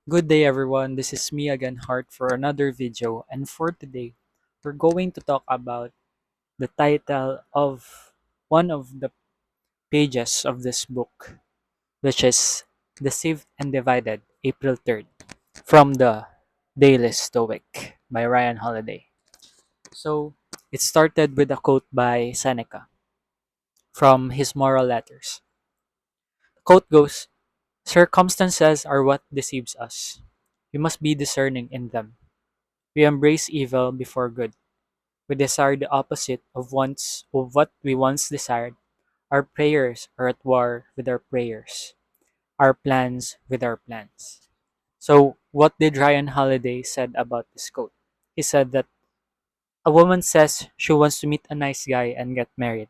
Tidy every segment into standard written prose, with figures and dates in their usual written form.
Good day everyone, this is me again Hart for another video, and for today we're going to talk about the title of one of the pages of this book, which is Deceived and Divided, April 3rd, from the Daily Stoic by Ryan Holiday. So it started with a quote by Seneca from his moral letters. The quote goes, "Circumstances are what deceives us. We must be discerning in them. We embrace evil before good. We desire the opposite of what we once desired. Our prayers are at war with our prayers. Our plans with our plans." So, what did Ryan Holiday said about this quote? He said that a woman says she wants to meet a nice guy and get married,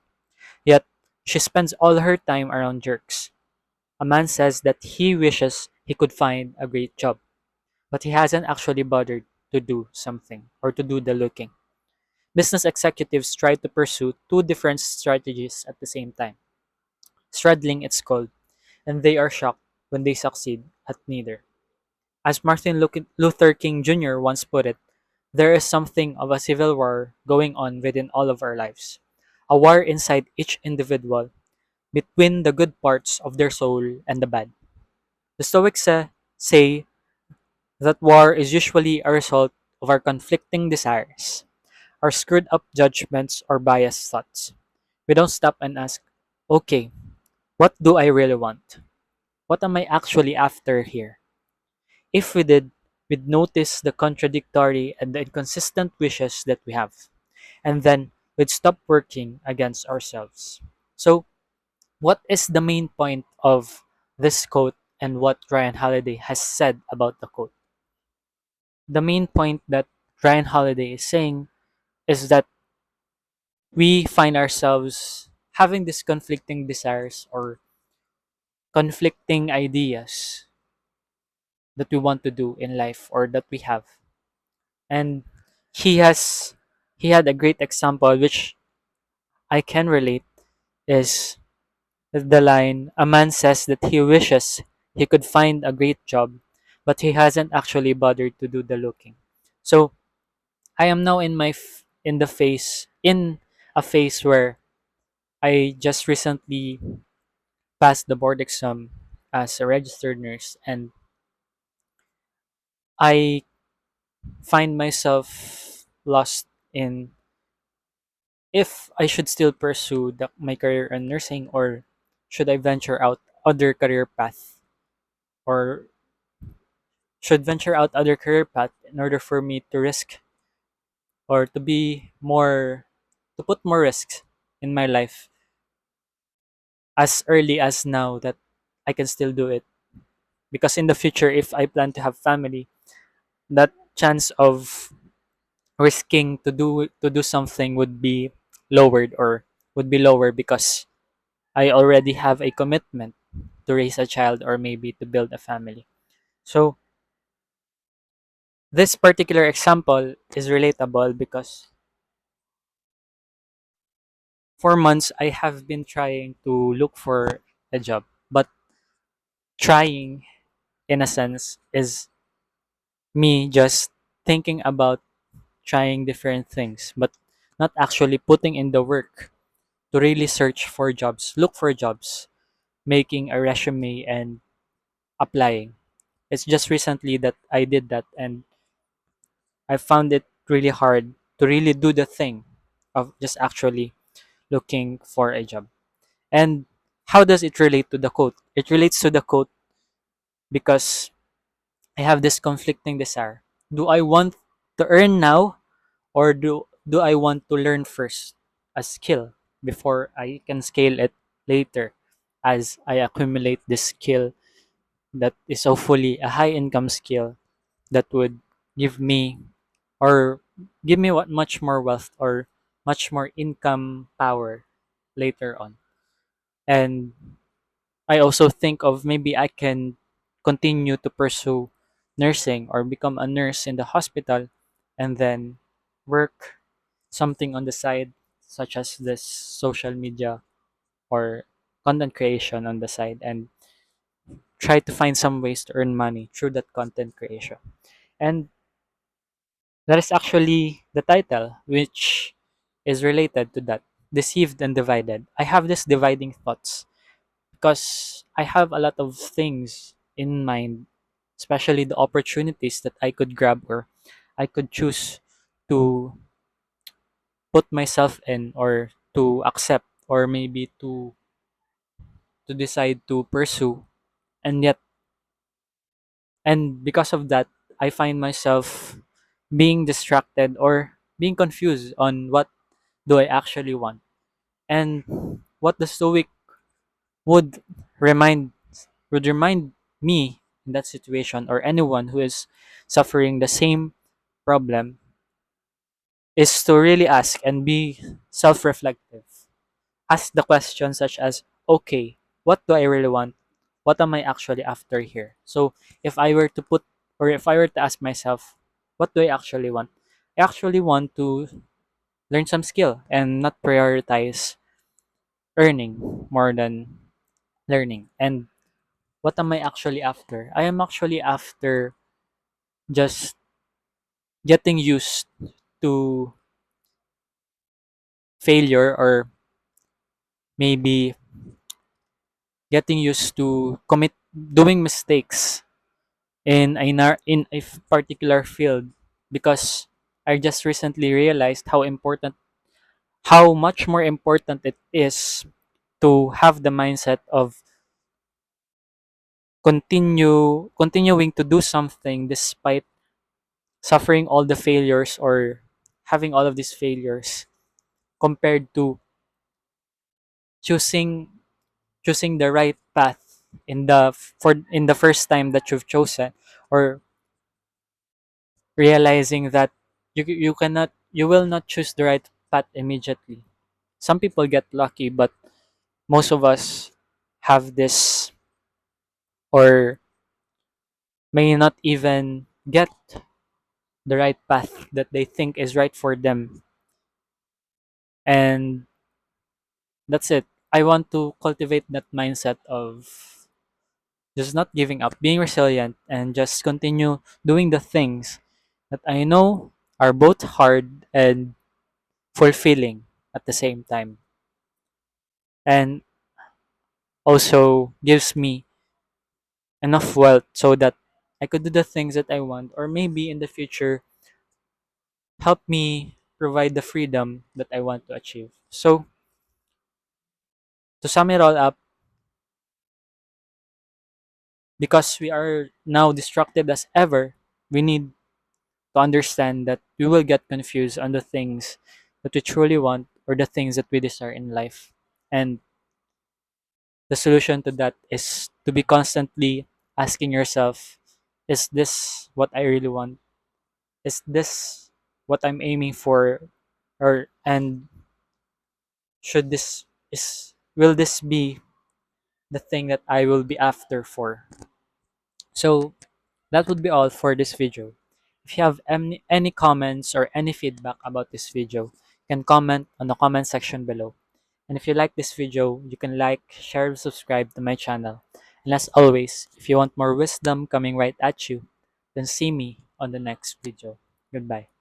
yet she spends all her time around jerks. A man says that he wishes he could find a great job, but he hasn't actually bothered to do something or to do the looking. Business executives try to pursue two different strategies at the same time. Straddling it's called, and they are shocked when they succeed at neither. As Martin Luther King Jr. once put it, there is something of a civil war going on within all of our lives. A war inside each individual, between the good parts of their soul and the bad. The Stoics say that war is usually a result of our conflicting desires, our screwed up judgments or biased thoughts. We don't stop and ask, okay, what do I really want? What am I actually after here? If we did, we'd notice the contradictory and the inconsistent wishes that we have, and then we'd stop working against ourselves. So, what is the main point of this quote and what Ryan Holiday has said about the quote? The main point that Ryan Holiday is saying is that we find ourselves having these conflicting desires or conflicting ideas that we want to do in life or that we have. And he has he had a great example which I can relate is the line, a man says that he wishes he could find a great job, but he hasn't actually bothered to do the looking. So I am now in a phase where I just recently passed the board exam as a registered nurse, and I find myself lost in if I should still pursue my career in nursing, or should I venture out other career path, or should venture out other career path in order for me to risk or to be more to put more risks in my life as early as now that I can still do it, because in the future if I plan to have family, that chance of risking to do something would be lowered or would be lower because I already have a commitment to raise a child or maybe to build a family. So this particular example is relatable because for months I have been trying to look for a job, but trying in a sense is me just thinking about trying different things but not actually putting in the work to really search for jobs, look for jobs, making a resume and applying. It's just recently that I did that, and I found it really hard to really do the thing of just actually looking for a job. And how does it relate to the quote? It relates to the quote because I have this conflicting desire. Do I want to earn now, or do I want to learn first a skill before I can scale it later as I accumulate this skill that is hopefully a high income skill that would give me or give me what much more wealth or much more income power later on. And I also think of maybe I can continue to pursue nursing or become a nurse in the hospital and then work something on the side, such as this social media or content creation on the side, and try to find some ways to earn money through that content creation. And that is actually the title, which is related to that, deceived and divided. I have this dividing thoughts because I have a lot of things in mind, especially the opportunities that I could grab or I could choose to put myself in or to accept or maybe to decide to pursue. And yet, and because of that, I find myself being distracted or being confused on what do I actually want, and what the stoic would remind remind me in that situation, or anyone who is suffering the same problem, is to really ask and be self-reflective. Ask the questions such as, okay, what do I really want? What am I actually after here? So if I were to put, or if I were to ask myself, what do I actually want? I actually want to learn some skill and not prioritize earning more than learning. And what am I actually after? I am actually after just getting used to failure, or maybe getting used to doing mistakes in in a particular field, because I just recently realized how much more important it is to have the mindset of continuing to do something despite suffering all the failures or having all of these failures, compared to choosing choosing the right path in the first time that you've chosen, or realizing that you will not choose the right path immediately. Some people get lucky, but most of us have this, or may not even get the right path that they think is right for them. And that's it. I want to cultivate that mindset of just not giving up, being resilient, and just continue doing the things that I know are both hard and fulfilling at the same time, and also gives me enough wealth so that I could do the things that I want, or maybe in the future help me provide the freedom that I want to achieve. So, to sum it all up, because we are now distracted as ever, we need to understand that we will get confused on the things that we truly want, or the things that we desire in life. And the solution to that is to be constantly asking yourself, is this what I really want? Is this what I'm aiming for? Or and should this is will this be the thing that I will be after for? So that would be all for this video. If you have any comments or any feedback about this video, you can comment on the comment section below. And if you like this video, you can like, share, and subscribe to my channel. And as always, if you want more wisdom coming right at you, then see me on the next video. Goodbye.